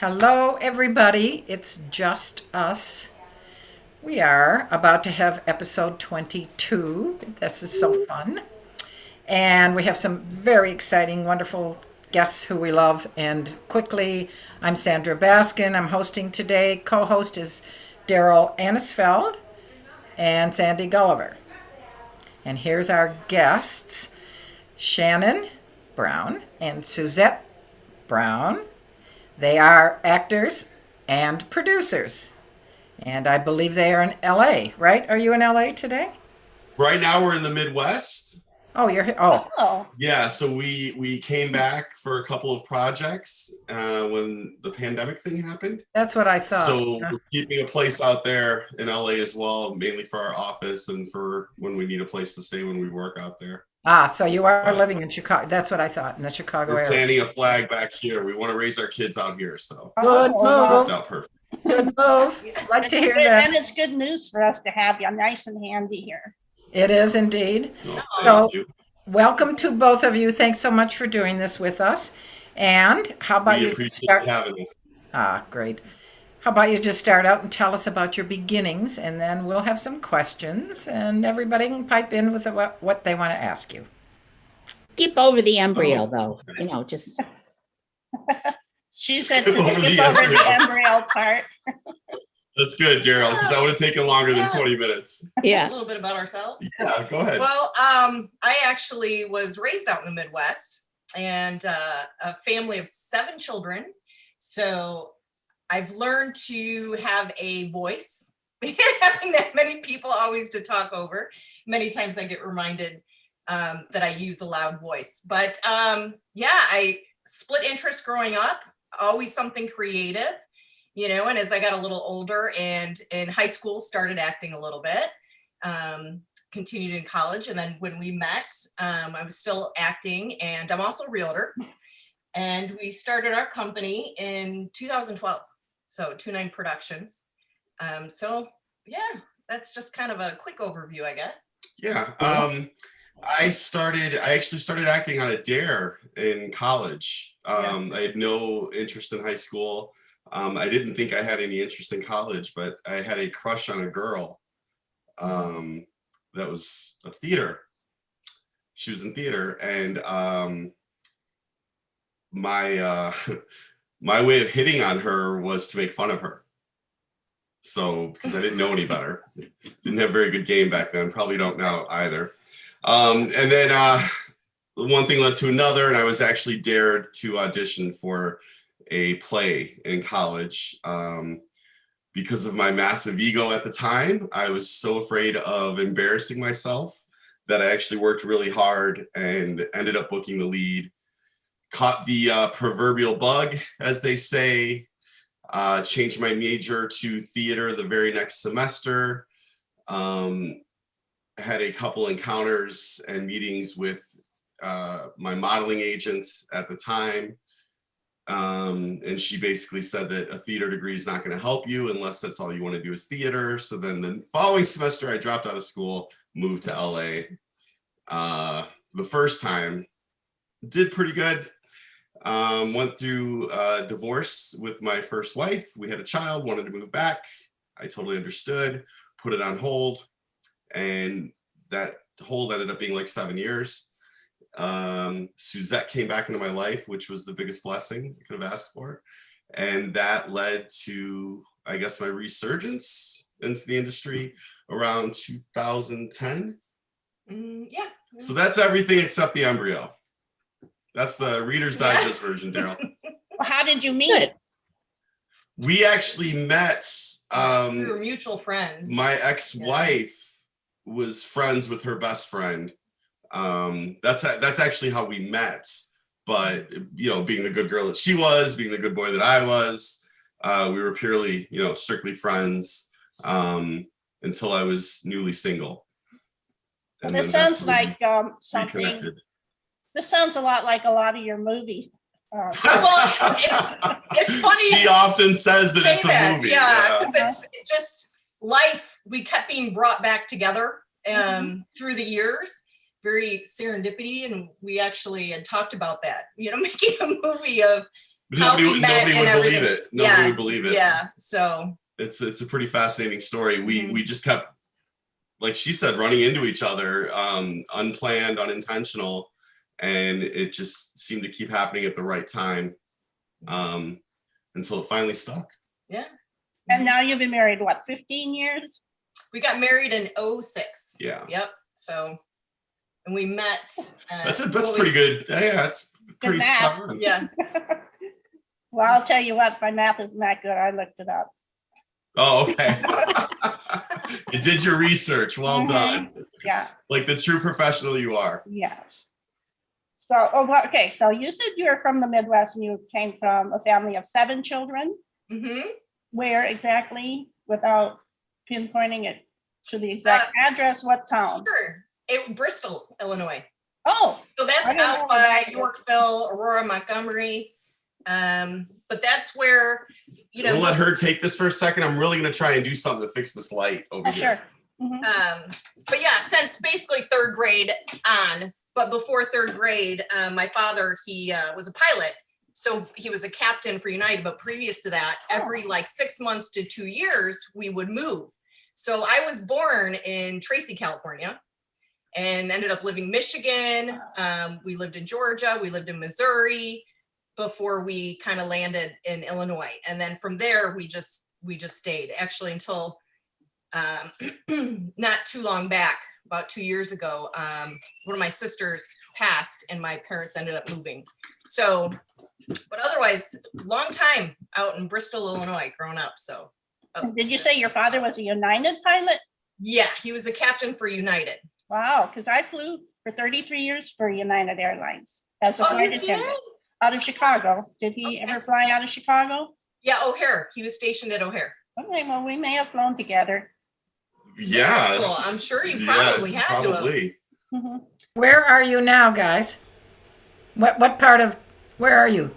Hello, everybody. It's just us. We are about to have episode 22. This is so fun. And we have some very exciting, wonderful guests who we love. And quickly, I'm Sandra Baskin. I'm hosting today. Co host is Daryl Anisfeld and Sandy Gulliver. And here's our guests Shannon Brown and Suzette Brown. They are actors and producers. And I believe they are in LA, right? Are you in LA today? Right now we're in the Midwest. Oh, you're here. Oh, Oh, Yeah, so we came back for a couple of projects when the pandemic thing happened. that's what I thought. So we're keeping a place out there in LA as well, mainly for our office and for when we need a place to stay when we work out there. So you are But living in Chicago. That's what I thought, in the Chicago we're area. planting a flag back here. We want to raise our kids out here, so Good wow. worked move. out perfect. Good move. Like to hear And that. it's good news for us to have you nice and handy here. It is indeed. So So, thank you. welcome to both of you. Thanks so much for doing this with us. And how about We you appreciate start? having us. Great. How about you just start out and tell us about your beginnings, and then we'll have some questions, and everybody can pipe in with what they want to ask you. Skip over the embryo, Oh, though. okay. Just She said Skip to over skip the over the embryo. embryo part. That's good, Gerald, because that would have taken longer than 20 minutes. A yeah. little bit about ourselves. Yeah, go ahead. Well, I actually was raised out in the Midwest and a family of 7 children. So I've learned to have a voice, having that many people always to talk over. Many times I get reminded that I use a loud voice. But yeah, I split interest growing up, always something creative. And as I got a little older and in high school, started acting a little bit, continued in college. And then when we met, I was still acting, and I'm also a realtor. And we started our company in 2012. So Two9 Productions. So yeah, that's just kind of a quick overview, I guess. Yeah. I actually started acting on a dare in college. I had no interest in high school. I didn't think I had any interest in college, but I had a crush on a girl that was a theater. She was in theater, and my my way of hitting on her was to make fun of her. So because I didn't know any better, didn't have very good game back then. Probably don't now either. And then one thing led to another, and I was actually dared to audition for a play in college. Because of my massive ego at the time, I was so afraid of embarrassing myself that I actually worked really hard and ended up booking the lead. Caught the proverbial bug, as they say. Changed my major to theater the very next semester. Had a couple encounters and meetings with my modeling agents at the time. And she basically said that a theater degree is not going to help you unless that's all you want to do is theater. So then the following semester, I dropped out of school, moved to LA. The first time, did pretty good. Went through a divorce with my first wife. We had a child, wanted to move back. I totally understood, put it on hold. And that hold ended up being like 7 years. Suzette came back into my life, which was the biggest blessing I could have asked for. And that led to, I guess, my resurgence into the industry around 2010. Yeah. So that's everything except the embryo. That's the Reader's Digest version, Daryl. Well, how did you meet? Good. We actually met, Through a mutual friend. my ex-wife was friends with her best friend. That's actually how we met. But being the good girl that she was, being the good boy that I was, we were purely, strictly friends until I was newly single. And This then sounds that's when like we something. reconnected. This sounds a lot like a lot of your movies. Well, it's funny. She often says that say it's a that, movie. yeah, because it's just life. We kept being brought back together through the years. Very serendipity, and we actually had talked about that. Making a movie of how we met nobody and would everything. believe it. Nobody would believe it. Yeah. So It's a pretty fascinating story. Mhm. We just kept, like she said, running into each other, unplanned, unintentional, and it just seemed to keep happening at the right time, until it finally stuck. yeah. And now you've been married, what, 15 years? We got married in 06. Yeah. Yep. So, and we met. That's pretty good. Yeah, that's pretty math. spot on. Yeah. Well, I'll tell you what, my math isn't that good. I looked it up. Oh, okay. You did your research. Well Mhm. done. Yeah, Like the true professional you are. yes. So, okay, so you said you're from the Midwest and you came from a family of 7 children. hmm Where exactly, without pinpointing it to the exact address, what town? Sure. Bristol, Illinois. Oh, So that's I don't know out where by that is. Yorkville, Aurora, Montgomery. But that's where, you We'll know, let her take this for a second. I'm really gonna try and do something to fix this light over oh, here. sure. Mhm. but yeah, since basically 3rd grade on, but before 3rd grade, my father, he was a pilot. So he was a captain for United, but previous to that, every like 6 months to 2 years, we would move. So I was born in Tracy, California, and ended up living Michigan. We lived in Georgia, we lived in Missouri before we kind of landed in Illinois. And then from there, we just stayed actually until not too long back, about 2 years ago. One of my sisters passed and my parents ended up moving. So, but otherwise, long time out in Bristol, Illinois, growing up. So, Did you say your father was a United pilot? yeah, he was a captain for United. Wow, because I flew for 33 years for United Airlines as a Oh, flight you attendant did? out of Chicago. Did he Okay. ever fly out of Chicago? Yeah, O'Hare. He was stationed at O'Hare. Okay, well, we may have flown together. Yeah. Cool. I'm sure you probably had to have. probably. Mhm. Where are you now, guys? What part of, where are you?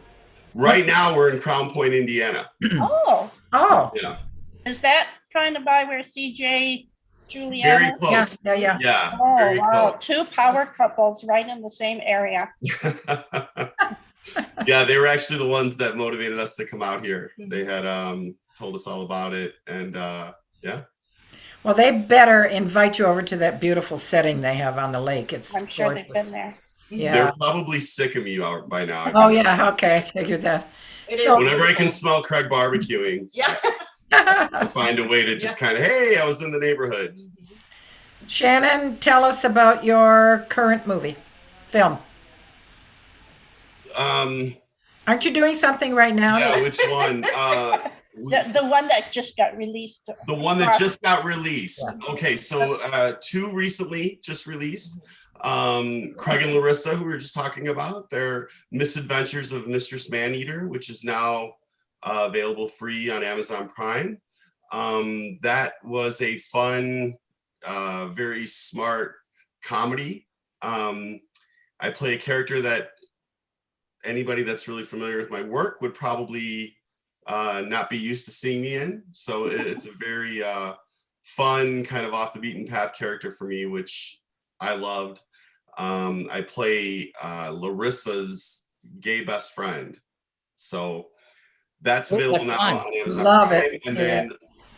Right now we're in Crown Point, Indiana. Oh, Oh, Yeah. is that kind of by where CJ Juliana? Very yeah, close. yeah, yeah. Yeah. Oh, Very wow, close. 2 power couples right in the same area. Yeah, they were actually the ones that motivated us to come out here. Mhm. They had told us all about it, and yeah. Well, they better invite you over to that beautiful setting they have on the lake. It's I'm sure they've gorgeous. been there. Yeah. They're probably sick of me out by now. Oh, yeah, okay, I figured that. It So- is Whenever I can beautiful. smell Craig barbecuing, Yeah. I find a way to just kind of, hey, I was in the neighborhood. Shannon, tell us about your current film. Aren't you doing something right now? Yeah, which one? The one that just got released. The one that just got released. Okay, so 2 recently just released. Craig and Larissa, who we were just talking about, their Misadventures of Mistress Maneater, which is now available free on Amazon Prime. That was a fun, very smart comedy. I play a character that anybody that's really familiar with my work would probably not be used to seeing me in. So it's a very fun, kind of off the beaten path character for me, which I loved. I play Larissa's gay best friend. So that's Oh, available what now fun. on Amazon Love Prime. it. And then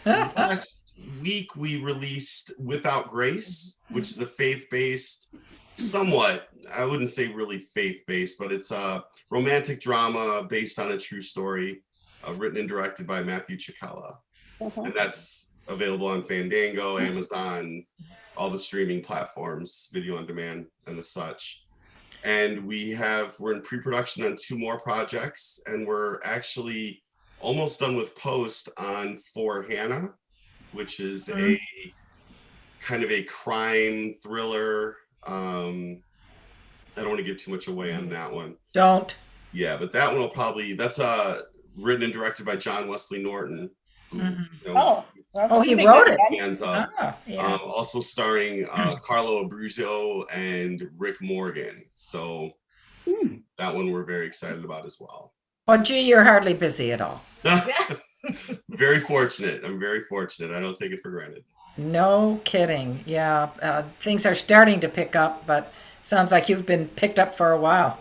last week we released Without Grace, which is a faith-based, somewhat, I wouldn't say really faith-based, but it's a romantic drama based on a true story, written and directed by Matthew Cicala. Mhm. And that's available on Fandango, Amazon, all the streaming platforms, video on demand and the such. And we're in pre-production on 2 more projects, and we're actually almost done with post on For Hannah, which is a kind of a crime thriller. I don't want to give too much away on that one. Don't. Yeah, but that one will probably, that's written and directed by John Wesley Norton. Who, Mhm. you know, Oh. that's Oh, he pretty wrote good it. then. hands up. Ah, yeah. Also starring Carlo Abruzzo and Rick Morgan. So that one we're very excited about as well. Well, gee, you're hardly busy at all. Very fortunate. I'm very fortunate. I don't take it for granted. No kidding. Yeah, things are starting to pick up, but sounds like you've been picked up for a while.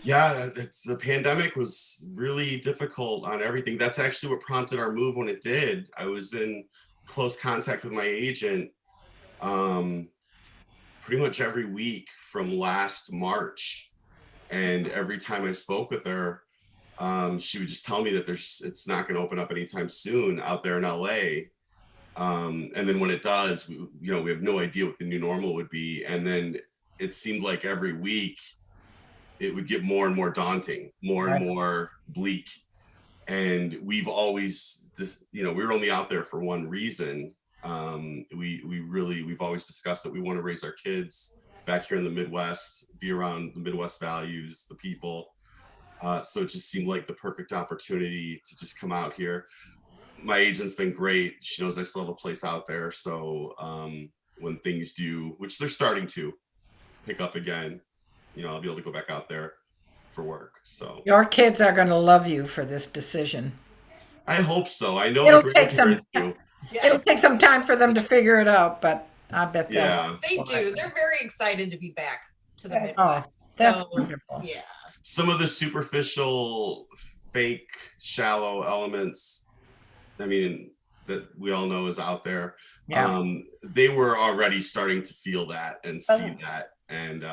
Yeah, the pandemic was really difficult on everything. That's actually what prompted our move when it did. I was in close contact with my agent um, pretty much every week from last March. And every time I spoke with her, she would just tell me that it's not going to open up anytime soon out there in LA. And then when it does, we have no idea what the new normal would be. And then it seemed like every week it would get more and more daunting, more and more bleak. And we've always just, we were only out there for one reason. We've always discussed that we want to raise our kids back here in the Midwest, be around the Midwest values, the people. So it just seemed like the perfect opportunity to just come out here. My agent's been great. She knows I still have a place out there. So when things do, which they're starting to pick up again, I'll be able to go back out there for work. So Your kids are going to love you for this decision. I hope so. I know It'll the take some. grandparents do. It'll take some time for them to figure it out, but I bet they'll. Yeah. They do. They're very excited to be back to the Oh, Midwest. That's So, wonderful. yeah. Some of the superficial, fake, shallow elements, that we all know is out there. Yeah. They were already starting to feel that and see that. And,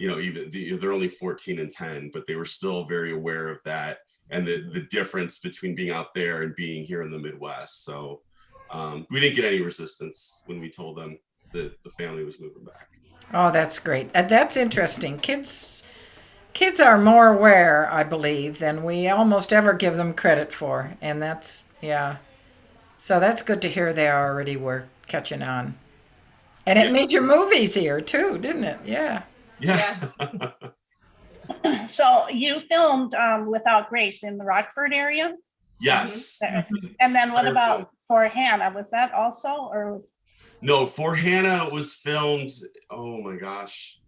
even they're only 14 and 10, but they were still very aware of that and the difference between being out there and being here in the Midwest. So we didn't get any resistance when we told them that the family was moving back. Oh, that's great. That's interesting. Kids are more aware, I believe, than we almost ever give them credit for. And so that's good to hear they already were catching on. And it made your move easier too, didn't it? Yeah. Yeah. So you filmed Without Grace in the Rockford area? Yes. And then what Entire about film. For Hannah? Was that also, or was? No, For Hannah was filmed. Oh my gosh.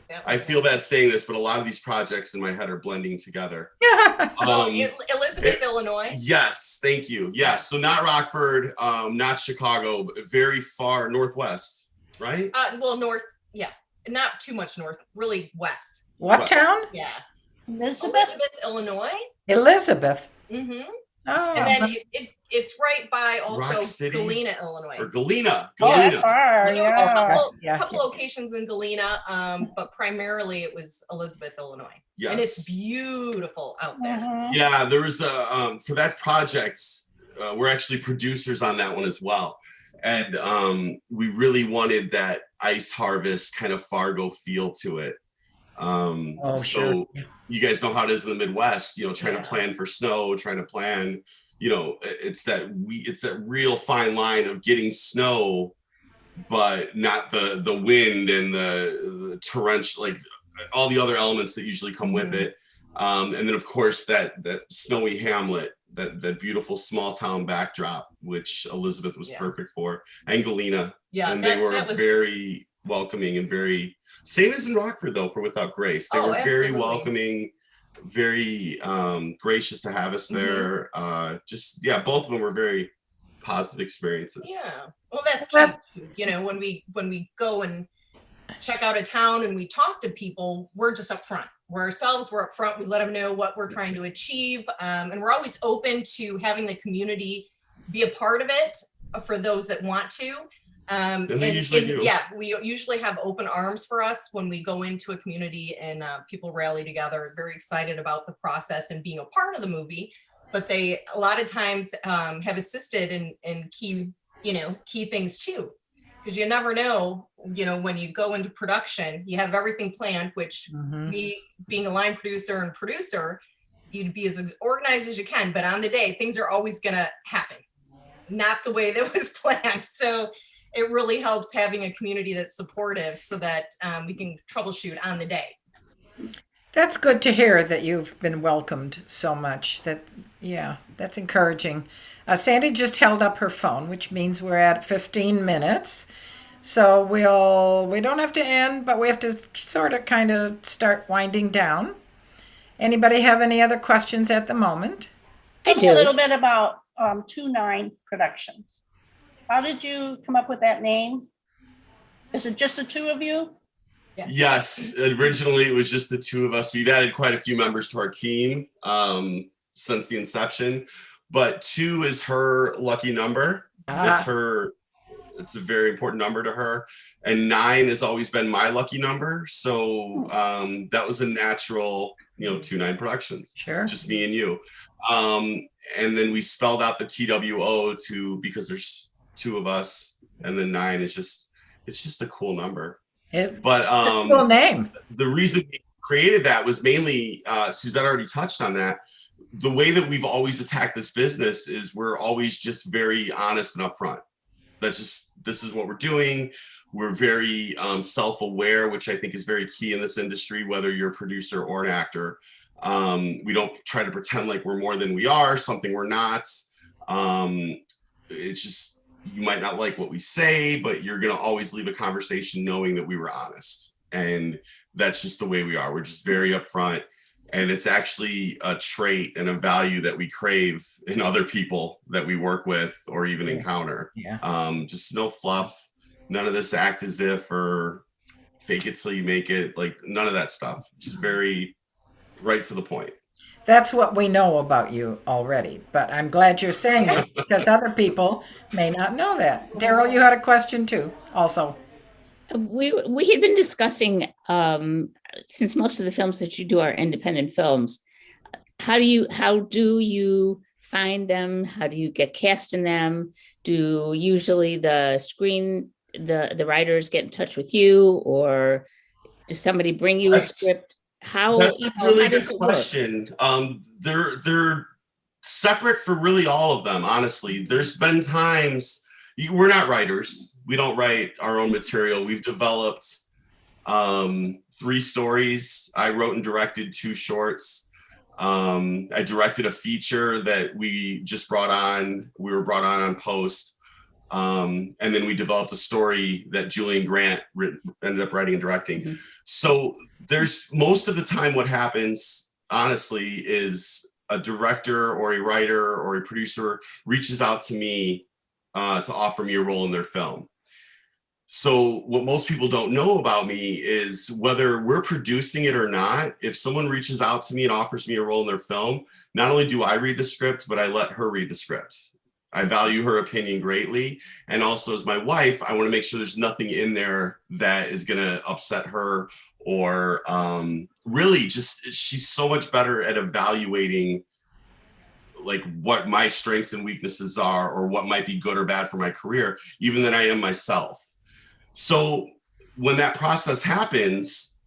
That I was feel bad saying this, but a lot of these projects in my head are blending together. Elizabeth, Illinois. Yes, thank you. Yes, so not Rockford, not Chicago, but very far northwest, right? North. Yeah, not too much north. Really west. What town? Yeah, Elizabeth? Illinois. Elizabeth. Mm-hmm. Oh, And then it's right by Rock also City? Galena, Illinois. Or Galena. Oh, that's Galena. far, There was yeah. a couple locations in Galena, but primarily it was Elizabeth, Illinois. Yes. And it's beautiful out there. Mhm. Yeah, there was for that project, we're actually producers on that one as well. And we really wanted that ice harvest kind of Fargo feel to it. sure. You guys know how it is in the Midwest, trying Yeah. to plan for snow, trying to plan, it's that real fine line of getting snow, but not the wind and the torrential, like all the other elements that usually come with it. And then of course that snowy hamlet, that beautiful small town backdrop, which Elizabeth was perfect for, and Galena. Yeah, and they were that was very welcoming and very, same as in Rockford though, for Without Grace. They were very absolutely. welcoming, very gracious to have us there. Both of them were very positive experiences. Yeah. Well, that's key. When we go and check out a town and we talk to people, we're just up front. We're up front. We let them know what we're trying to achieve. And we're always open to having the community be a part of it for those that want to. And they usually do. Yeah, we usually have open arms for us when we go into a community and people rally together, very excited about the process and being a part of the movie. But they a lot of times have assisted in key things too. Because you never know, when you go into production, you have everything planned, which me being a line producer and producer, you'd be as organized as you can. But on the day, things are always going to happen, not the way that was planned. So it really helps having a community that's supportive so that we can troubleshoot on the day. That's good to hear that you've been welcomed so much. That's encouraging. Sandy just held up her phone, which means we're at 15 minutes. So we don't have to end, but we have to sort of kind of start winding down. Anybody have any other questions at the moment? I Tell me a do. little bit about Two9 Productions. How did you come up with that name? Is it just the two of you? Yes, originally it was just the two of us. We've added quite a few members to our team since the inception, but 2 is her lucky number. It's her. It's a very important number to her, and 9 has always been my lucky number. So that was a natural, 2-9 Productions. Sure. Just me and you. And then we spelled out the TWO because there's 2 of us, and then 9 is it's just a cool number. But cool name. The reason we created that was mainly Suzette already touched on that. The way that we've always attacked this business is we're always just very honest and upfront. This is what we're doing. We're very self-aware, which I think is very key in this industry, whether you're a producer or an actor. We don't try to pretend like we're more than we are, something we're not. It's just, you might not like what we say, but you're going to always leave a conversation knowing that we were honest. And that's just the way we are. We're just very upfront. And it's actually a trait and a value that we crave in other people that we work with or even encounter. Yeah. Just no fluff, none of this act as if or fake it till you make it, like none of that stuff. Just very right to the point. That's what we know about you already, but I'm glad you're saying it because other people may not know that. Daryl, you had a question too, also. We had been discussing, since most of the films that you do are independent films, how do you find them? How do you get cast in them? Do usually the writers get in touch with you, or does somebody bring you a script? That's a really good question. They're separate for really all of them, honestly. There's been times we're not writers. We don't write our own material. We've developed 3 stories. I wrote and directed 2 shorts. I directed a feature that we just brought on. We were brought on post. And then we developed a story that Julian Grant ended up writing and directing. Mm-hmm. So there's most of the time what happens, honestly, is a director or a writer or a producer reaches out to me to offer me a role in their film. So what most people don't know about me is whether we're producing it or not, if someone reaches out to me and offers me a role in their film, not only do I read the script, but I let her read the script. I value her opinion greatly. And also as my wife, I want to make sure there's nothing in there that is going to upset her or really just, she's so much better at evaluating like what my strengths and weaknesses are or what might be good or bad for my career, even than I am myself. So when that process happens,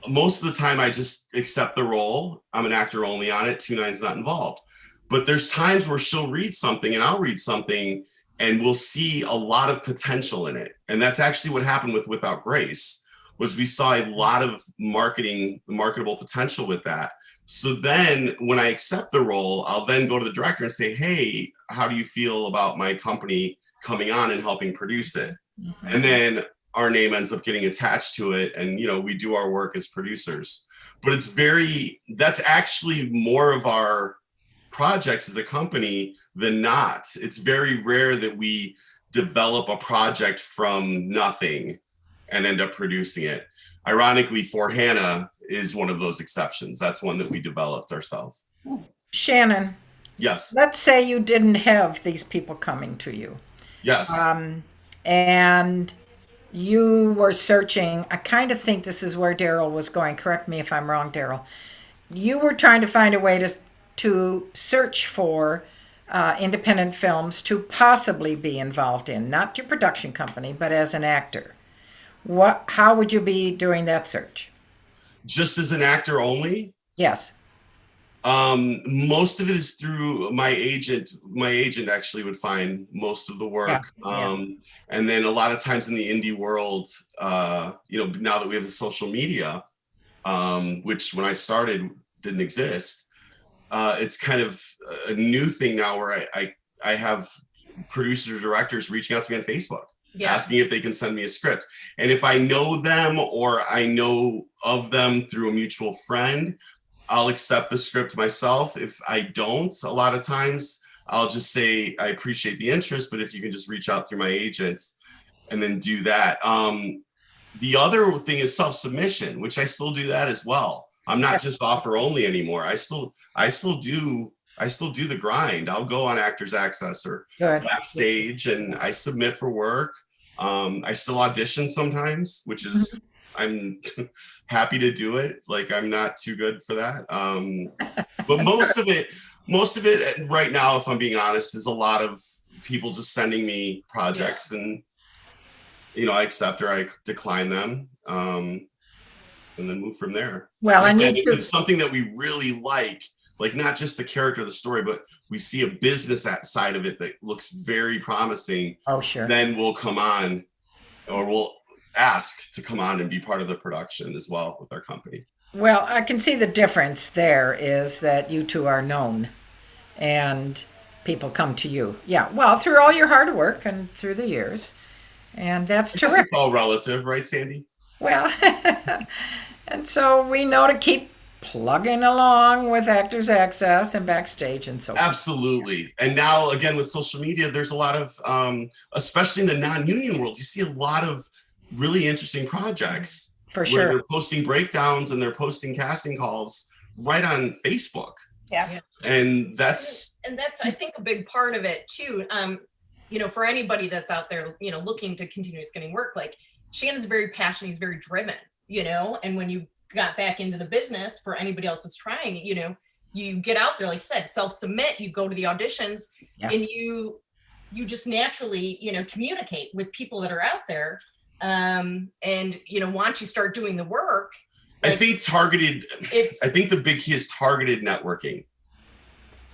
most of the time I just accept the role. I'm an actor only on it. 2-9's not involved. But there's times where she'll read something and I'll read something and we'll see a lot of potential in it. And that's actually what happened with Without Grace, was we saw a lot of marketable potential with that. So then when I accept the role, I'll then go to the director and say, hey, how do you feel about my company coming on and helping produce it? Mm-hmm. And then our name ends up getting attached to it. And, you know, we do our work as producers. But that's actually more of our projects as a company than not. It's very rare that we develop a project from nothing and end up producing it. Ironically, For Hannah is one of those exceptions. That's one that we developed ourselves. Shannon. Yes. Let's say you didn't have these people coming to you. Yes. And you were searching. I kind of think this is where Daryl was going. Correct me if I'm wrong, Daryl. You were trying to find a way to search for independent films to possibly be involved in, not your production company, but as an actor. How would you be doing that search? Just as an actor only? Yes. Most of it is through my agent. My agent actually would find most of the work. Yeah. And then a lot of times in the indie world, you know, now that we have the social media, which when I started didn't exist, it's kind of a new thing now where I have producers or directors reaching out to me on Facebook. Yeah. Asking if they can send me a script. And if I know them or I know of them through a mutual friend, I'll accept the script myself. If I don't, a lot of times I'll just say, I appreciate the interest, but if you can just reach out through my agent and then do that. The other thing is self-submission, which I still do that as well. I'm not just offer only anymore. I still do the grind. I'll go on Actors Access or Good. backstage and I submit for work. I still audition sometimes, which is I'm happy to do it. Like I'm not too good for that. But most of it right now, if I'm being honest, is a lot of people just sending me projects and I accept or I decline them. And then move from there. Well, and if you it's something that we really like not just the character of the story, but we see a business side of it that looks very promising. Oh, sure. Then we'll come on, or we'll ask to come on and be part of the production as well with our company. Well, I can see the difference there is that you two are known and people come to you. Yeah, well, through all your hard work and through the years. And that's terrific. It's all relative, right, Sandy? Well, and so we know to keep plugging along with Actors Access and backstage and so forth. Absolutely. And now, again, with social media, there's a lot of, especially in the non-union world, you see a lot of really interesting projects. For sure. Where they're posting breakdowns and they're posting casting calls right on Facebook. Yeah. And that's I think a big part of it too. For anybody that's out there, looking to continue getting work, like Shannon's very passionate, he's very driven, and when you got back into the business, for anybody else that's trying, you get out there, like you said, self-submit, you go to the auditions, and you just naturally, communicate with people that are out there. And once you start doing the work, I think the big key is targeted networking,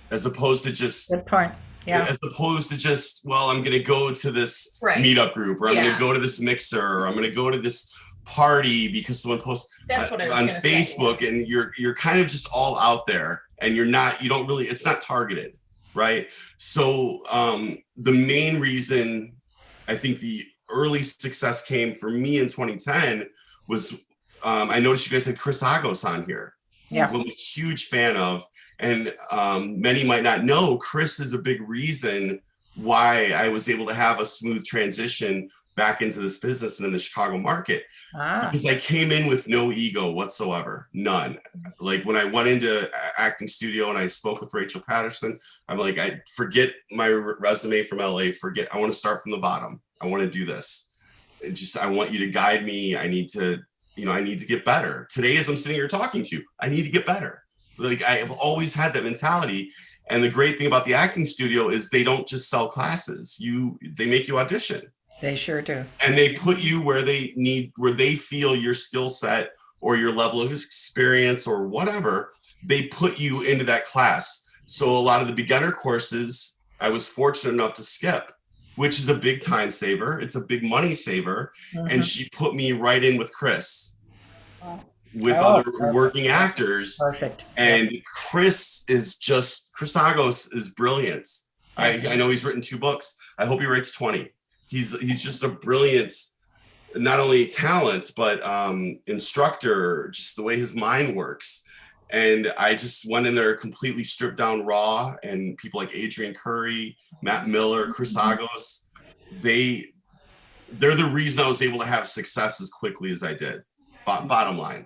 as opposed to just good point. Yeah. As opposed to just, well, I'm going to go to this meetup group, or I'm going to go to this mixer, or I'm going to go to this party because someone posts on Facebook, and you're kind of just all out there, and it's not targeted, right? So the main reason I think the early success came for me in 2010 was I noticed you guys had Chris Agos on here. Yeah. I'm a huge fan of. And many might not know, Chris is a big reason why I was able to have a smooth transition back into this business and in the Chicago market. Because I came in with no ego whatsoever, none. Like when I went into acting studio and I spoke with Rachel Patterson, I'm like, I forget my resume from LA, I want to start from the bottom. I want to do this. I want you to guide me. I need to get better. Today, as I'm sitting here talking to you, I need to get better. Like I have always had that mentality. And the great thing about the acting studio is they don't just sell classes. They make you audition. They sure do. And they put you where they feel your skill set or your level of experience or whatever, they put you into that class. So a lot of the beginner courses, I was fortunate enough to skip, which is a big time saver. It's a big money saver. And she put me right in with Chris. With other working actors. Perfect. And Chris Agos is brilliant. I know he's written 2 books. I hope he writes 20. He's just a brilliant, not only talent, but instructor, just the way his mind works. And I just went in there completely stripped down raw, and people like Adrian Curry, Matt Miller, Chris Agos, they're the reason I was able to have success as quickly as I did. Bottom line.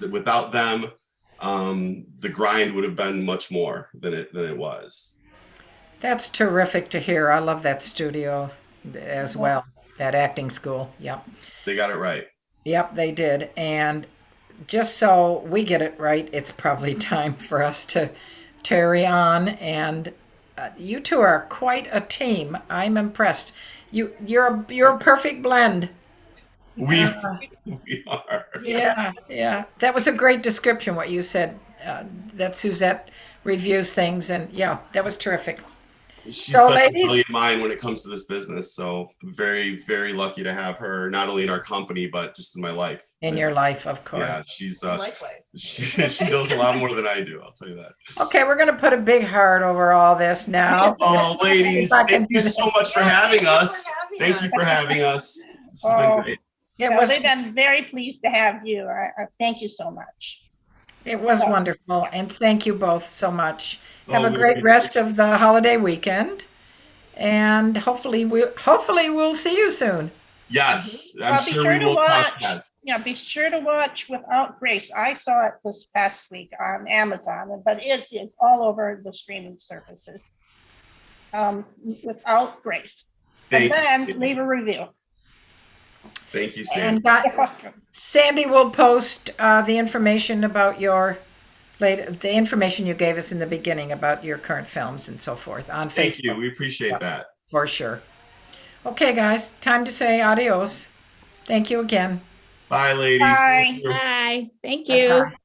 Without them, the grind would have been much more than it was. That's terrific to hear. I love that studio as well, that acting school. Yep. They got it right. Yep, they did. And just so we get it right, it's probably time for us to carry on. And you two are quite a team. I'm impressed. You're a perfect blend. We are. Yeah. That was a great description, what you said, that Suzette reviews things. And yeah, that was terrific. She's such a brilliant mind when it comes to this business. So very, very lucky to have her, not only in our company, but just in my life. In your life, of course. Yeah, she's likewise. She knows a lot more than I do. I'll tell you that. Okay, we're going to put a big heart over all this now. Oh, ladies, thank you so much for having us. Thank you for having us. This has been great. They've been very pleased to have you. Thank you so much. It was wonderful, and thank you both so much. Have a great rest of the holiday weekend, and hopefully we'll see you soon. Yes, I'm Well, be sure sure we to will cross watch. paths. Yeah, be sure to watch Without Grace. I saw it this past week on Amazon, but it is all over the streaming services. Without Grace. And Thank you, then Sandy. leave a review. Thank you, Sandy. And Sandy will post the information about the information you gave us in the beginning about your current films and so forth on Facebook. Thank you. We appreciate that. For sure. Okay, guys, time to say adios. Thank you again. Bye, ladies. Bye. Thank you. Bye. Thank you. Bye-bye.